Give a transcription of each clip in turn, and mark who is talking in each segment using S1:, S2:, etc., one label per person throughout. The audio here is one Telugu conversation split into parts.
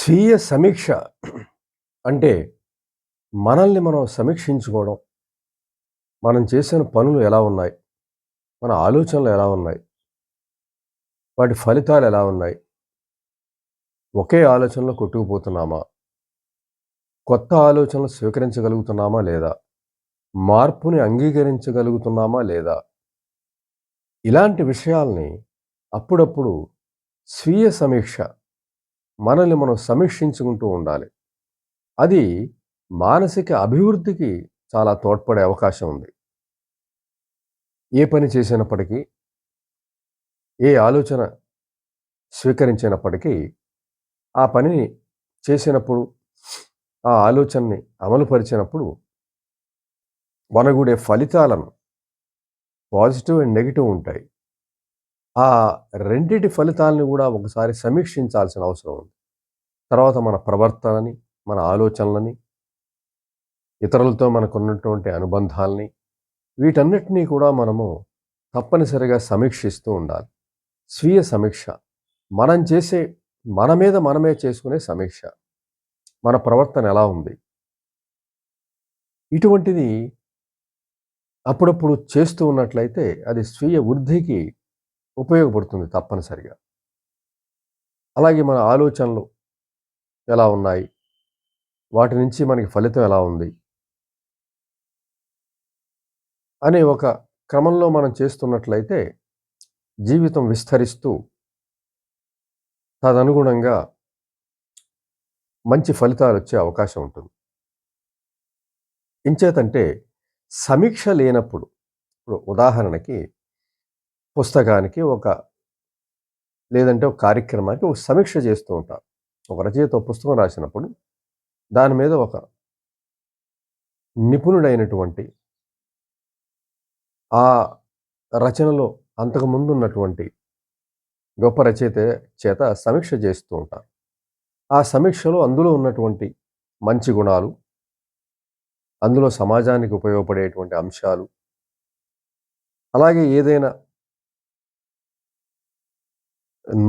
S1: స్వీయ సమీక్ష అంటే మనల్ని మనం సమీక్షించుకోవడం. మనం చేసిన పనులు ఎలా ఉన్నాయి? మన ఆలోచనలు ఎలా ఉన్నాయి? వాటి ఫలితాలు ఎలా ఉన్నాయి? ఒకే ఆలోచనలో కొట్టుకుపోతున్నామా? కొత్త ఆలోచనలు స్వీకరించగలుగుతున్నామా లేదా? మార్పుని అంగీకరించగలుగుతున్నామా లేదా? ఇలాంటి విషయాల్ని అప్పుడప్పుడు స్వీయ సమీక్ష మనల్ని మనం సమీక్షించుకుంటూ ఉండాలి. అది మానసిక అభివృద్ధికి చాలా తోడ్పడే అవకాశం ఉంది. ఏ పని చేసినప్పటికీ, ఏ ఆలోచన స్వీకరించినప్పటికీ, ఆ పనిని చేసినప్పుడు, ఆ ఆలోచనని అమలుపరిచినప్పుడు మనగూడే ఫలితాలను పాజిటివ్ అండ్ నెగెటివ్ ఉంటాయి. ఆ రెండిటి ఫలితాలను గూడా ఒకసారి సమీక్షించాల్సిన అవసరం ఉంది. తర్వాత మన ప్రవర్తనని, మన ఆలోచనలని, ఇతరులతో మనకున్నటువంటి అనుబంధాల్ని, వీటన్నిటినీ కూడా మనము తప్పనిసరిగా సమీక్షిస్తూ ఉండాలి. స్వీయ సమీక్ష. మనం చేసే మన మీద మనమే చేసుకునే సమీక్ష. మన ప్రవర్తన ఎలా ఉంది? ఇటువంటిది అప్పుడప్పుడు చేస్తూ ఉన్నట్లయితే అది స్వీయ వృద్ధికి ఉపయోగపడుతుంది తప్పనిసరిగా. అలాగే మన ఆలోచనలు ఎలా ఉన్నాయి? వాటి నుంచి మనకి ఫలితం ఎలా ఉంది? అనే ఒక క్రమంలో మనం చేస్తున్నట్లయితే జీవితం విస్తరిస్తూ తదనుగుణంగా మంచి ఫలితాలొచ్చే అవకాశం ఉంటుంది. ఎంచేతంటే సమీక్ష లేనప్పుడు, ఇప్పుడు ఉదాహరణకి పుస్తకానికి లేదంటే ఒక కార్యక్రమానికి ఒక సమీక్ష చేస్తూ ఉంటారు. ఒక రచయిత ఒక పుస్తకం రాసినప్పుడు దాని మీద ఒక నిపుణుడైనటువంటి ఆ రచనలో అంతకుముందున్నటువంటి గొప్ప రచయిత చేత సమీక్ష చేస్తూ ఉంటారు. ఆ సమీక్షలో అందులో ఉన్నటువంటి మంచి గుణాలు, అందులో సమాజానికి ఉపయోగపడేటువంటి అంశాలు, అలాగే ఏదైనా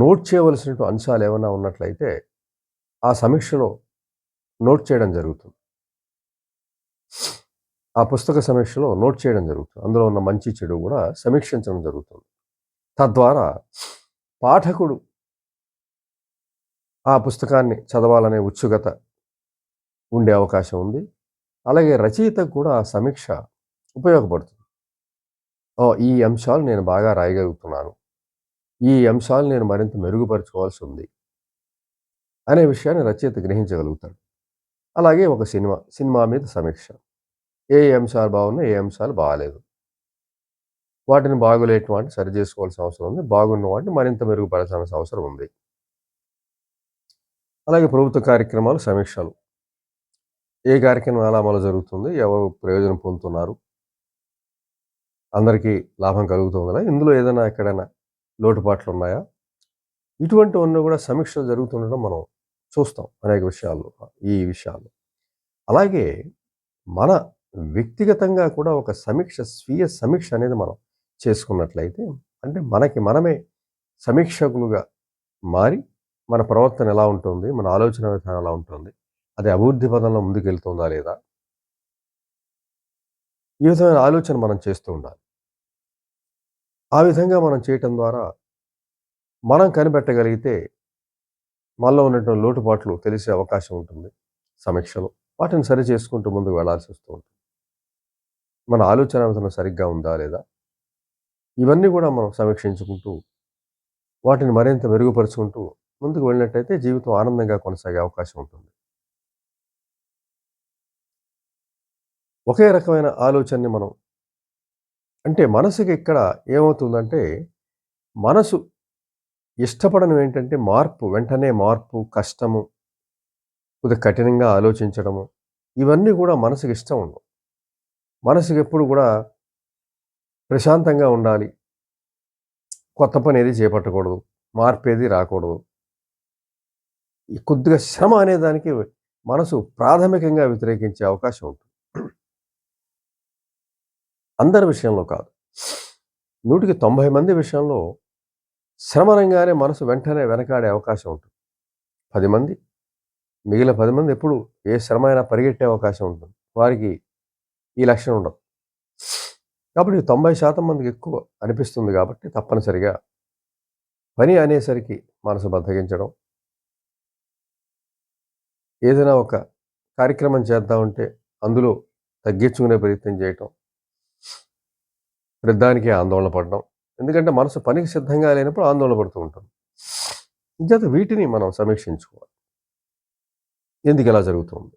S1: నోట్ చేయవలసినటువంటి అంశాలు ఏమైనా ఉన్నట్లయితే ఆ సమీక్షలో నోట్ చేయడం జరుగుతుంది. ఆ పుస్తక సమీక్షలో నోట్ చేయడం జరుగుతుంది. అందులో ఉన్న మంచి చెడు కూడా సమీక్షించడం జరుగుతుంది. తద్వారా పాఠకుడు ఆ పుస్తకాన్ని చదవాలనే ఉత్సుకత ఉండే అవకాశం ఉంది. అలాగే రచయితకు కూడా ఆ సమీక్ష ఉపయోగపడుతుంది. ఈ అంశాలు నేను బాగా రాయగలుగుతున్నాను. ఈ అంశాలు నేను మరింత మెరుగుపరుచుకోవాల్సి ఉంది అనే విషయాన్ని రచయిత గ్రహించగలుగుతాడు. అలాగే ఒక సినిమా మీద సమీక్ష. ఏ అంశాలు బాగున్నాయి, ఏ అంశాలు బాగాలేదు. వాటిని బాగోలేని వాటిని సరి చేసుకోవాల్సిన అవసరం ఉంది. బాగున్న వాటిని మరింత మెరుగుపరచాల్సిన అవసరం ఉంది. అలాగే ప్రభుత్వ కార్యక్రమాలు సమీక్షలు. ఏ కార్యక్రమం ఎలా అమలు జరుగుతుంది? ఎవరు ప్రయోజనం పొందుతున్నారు? అందరికీ లాభం కలుగుతుందా? ఇందులో ఏదైనా ఎక్కడైనా లోటుపాట్లు ఉన్నాయా? ఇటువంటివన్నీ కూడా సమీక్షలు జరుగుతుండడం మనం చూస్తాం అనేక విషయాల్లో. ఈ విషయాల్లో. అలాగే మన వ్యక్తిగతంగా కూడా ఒక స్వీయ సమీక్ష అనేది మనం చేసుకున్నట్లయితే, అంటే మనకి మనమే సమీక్షకులుగా మారి మన ప్రవర్తన ఎలా ఉంటుంది? మన ఆలోచన విధానం ఎలా ఉంటుంది? అది అభివృద్ధి పదంలో ముందుకెళ్తుందా లేదా? ఈ విధమైన ఆలోచన మనం చేస్తూ ఉండాలి. ఆ విధంగా మనం చేయటం ద్వారా మనం కనిపెట్టగలిగితే మనలో ఉన్నటువంటి లోటుపాట్లు తెలిసే అవకాశం ఉంటుంది సమీక్షలో. వాటిని సరి చేసుకుంటూ ముందుకు వెళ్ళాల్సి వస్తూ ఉంటుంది. మన ఆలోచన విధానం సరిగ్గా ఉందా లేదా? ఇవన్నీ కూడా మనం సమీక్షించుకుంటూ వాటిని మరింత మెరుగుపరుచుకుంటూ ముందుకు వెళ్ళినట్టయితే జీవితం ఆనందంగా కొనసాగే అవకాశం ఉంటుంది. ఒకే రకమైన ఆలోచనని మనం అంటే మనసుకి ఇక్కడ ఏమవుతుందంటే, మనసు ఇష్టపడనివి ఏంటంటే మార్పు, వెంటనే మార్పు, కష్టము, కొద్దిగా కఠినంగా ఆలోచించడము, ఇవన్నీ కూడా మనసుకి ఇష్టం ఉండవు. మనసుకి ఎప్పుడు కూడా ప్రశాంతంగా ఉండాలి. కొత్త పని ఏది చేపట్టకూడదు. మార్పేది రాకూడదు. ఈ కొద్దిగా శ్రమ అనే దానికి మనసు ప్రాథమికంగా వ్యతిరేకించే అవకాశం ఉంటుంది. అందరి విషయంలో కాదు. 100కి 90 మంది విషయంలో శ్రమ అనంగానే మనసు వెంటనే వెనకాడే అవకాశం ఉంటుంది. 10 మంది మిగిలిన 10 మంది ఎప్పుడు ఏ శ్రమ అయినా పరిగెట్టే అవకాశం ఉంటుంది. వారికి ఈ లక్షణం ఉండదు. కాబట్టి 90% మందికి ఎక్కువ అనిపిస్తుంది కాబట్టి తప్పనిసరిగా పని అనేసరికి మనసు బద్ధకించడం, ఏదైనా ఒక కార్యక్రమం చేద్దామంటే అందులో తగ్గించుకునే ప్రయత్నం చేయటం, ప్రతిదానికి ఆందోళన పడడం. ఎందుకంటే మనసు పనికి సిద్ధంగా లేనప్పుడు ఆందోళన పడుతూ ఉంటాం. ఇంచేత వీటిని మనం సమీక్షించుకోవాలి. ఎందుకిలా జరుగుతుంది?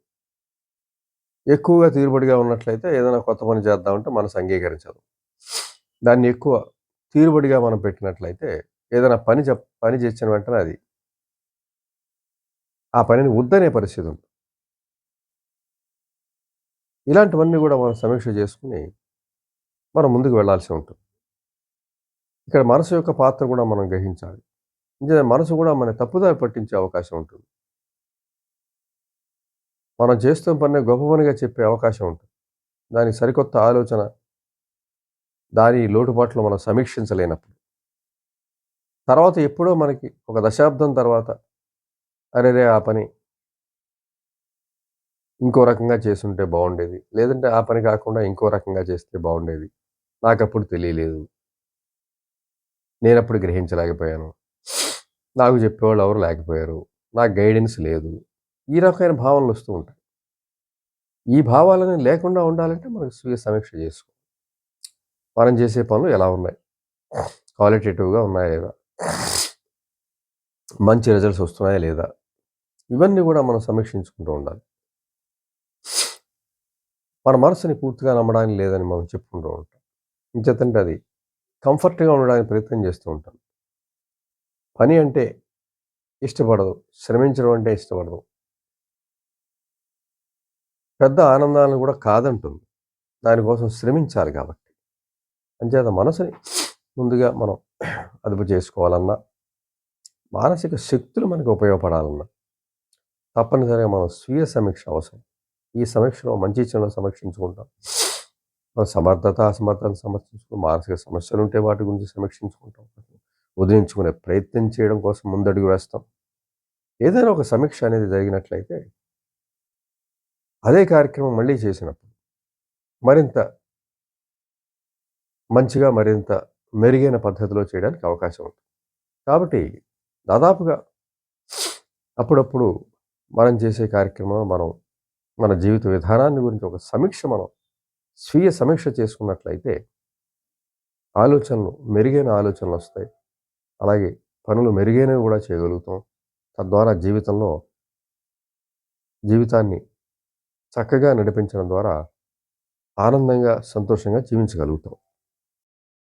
S1: ఎక్కువగా తీరుబడిగా ఉన్నట్లయితే ఏదైనా కొత్త పని చేద్దామంటే మనసు అంగీకరించదు. దాన్ని ఎక్కువ తీరుబడిగా మనం పెట్టినట్లయితే ఏదైనా పని చేసిన వెంటనే అది ఆ పనిని వద్దనే పరిస్థితి ఉంటుంది. ఇలాంటివన్నీ గూడా మనం సమీక్ష చేసుకొని మనం ముందుకు వెళ్ళాల్సి ఉంటుంది. ఇక్కడ మనసు యొక్క పాత్ర కూడా మనం గ్రహించాలి. మనసు కూడా మన తప్పుదారి పట్టించే అవకాశం ఉంటుంది. మనం చేస్తున్న పనిని గొప్ప పనిగా చెప్పే అవకాశం ఉంటుంది. దానికి సరికొత్త ఆలోచన, దాని లోటుపాట్లు మనం సమీక్షించలేనప్పుడు. తర్వాత ఎప్పుడో మనకి ఒక దశాబ్దం తర్వాత అరెరే! ఆ పని ఇంకో రకంగా చేసుంటే బావుండేది. లేదంటే ఆ పని కాకుండా ఇంకో రకంగా చేస్తే బావుండేది. నాకప్పుడు తెలియలేదు. నేనప్పుడు గ్రహించలేకపోయాను. నాకు చెప్పేవాళ్ళు ఎవరు లేకపోయారు. నాకు గైడెన్స్ లేదు. ఈ రకమైన భావనలొస్తూ ఉంటాయి. ఈ భావాలని లేకుండా ఉండాలంటే మనం స్వీయ సమీక్ష చేసుకోవాలి. మనం చేసే పనులు ఎలా ఉన్నాయి? క్వాలిటేటివ్‌గా ఉన్నాయా లేదా? మంచి రిజల్ట్స్ వస్తున్నాయా లేదా? ఇవన్నీ గూడా మనం సమీక్షించుకుంటూ ఉండాలి. మన మనసుని పూర్తిగా నమ్మడానికి లేదని మనం చెప్పుకుంటూ ఉంటాం. ఎంచేతంటే అది కంఫర్ట్‌గా ఉండడానికి ప్రయత్నం చేస్తూ ఉంటాం. పని అంటే ఇష్టపడదు. శ్రమించడం అంటే ఇష్టపడదు. పెద్ద ఆనందాలను గూడా కాదంటుంది. దానికోసం శ్రమించాలి కాబట్టి. అంచేత మనసుని ముందుగా మనం అదుపు చేసుకోవాలన్నా, మానసిక శక్తులు మనకు ఉపయోగపడాలన్నా, తప్పనిసరిగా మనం స్వీయ సమీక్ష అవసరం. ఈ సమీక్షలో మంచి చెడులను సమీక్షించుకుంటాం. మన సమర్థత, అసమర్థతను సమర్థించుకుని మానసిక సమస్యలుంటే వాటి గురించి సమీక్షించుకుంటాం. వదిలించుకునే ప్రయత్నం చేయడం కోసం ముందడుగు వేస్తాం. ఏదైనా ఒక సమీక్ష అనేది జరిగినట్లయితే, అదే కార్యక్రమం మళ్ళీ చేసినప్పుడు మరింత మంచిగా, మరింత మెరుగైన పద్ధతిలో చేయడానికి అవకాశం ఉంటుంది. కాబట్టి దాదాపుగా అప్పుడప్పుడు మనం చేసే కార్యక్రమం మన జీవిత విధానాన్ని గురించి ఒక సమీక్ష మనం స్వీయ సమీక్ష చేసుకున్నట్లయితే మెరుగైన ఆలోచనలొస్తాయి. అలాగే పనులు మెరుగైనవి గూడా చేయగలుగుతాం. తద్వారా జీవితాన్ని చక్కగా నడిపించడం ద్వారా ఆనందంగా, సంతోషంగా జీవించగలుగుతాం.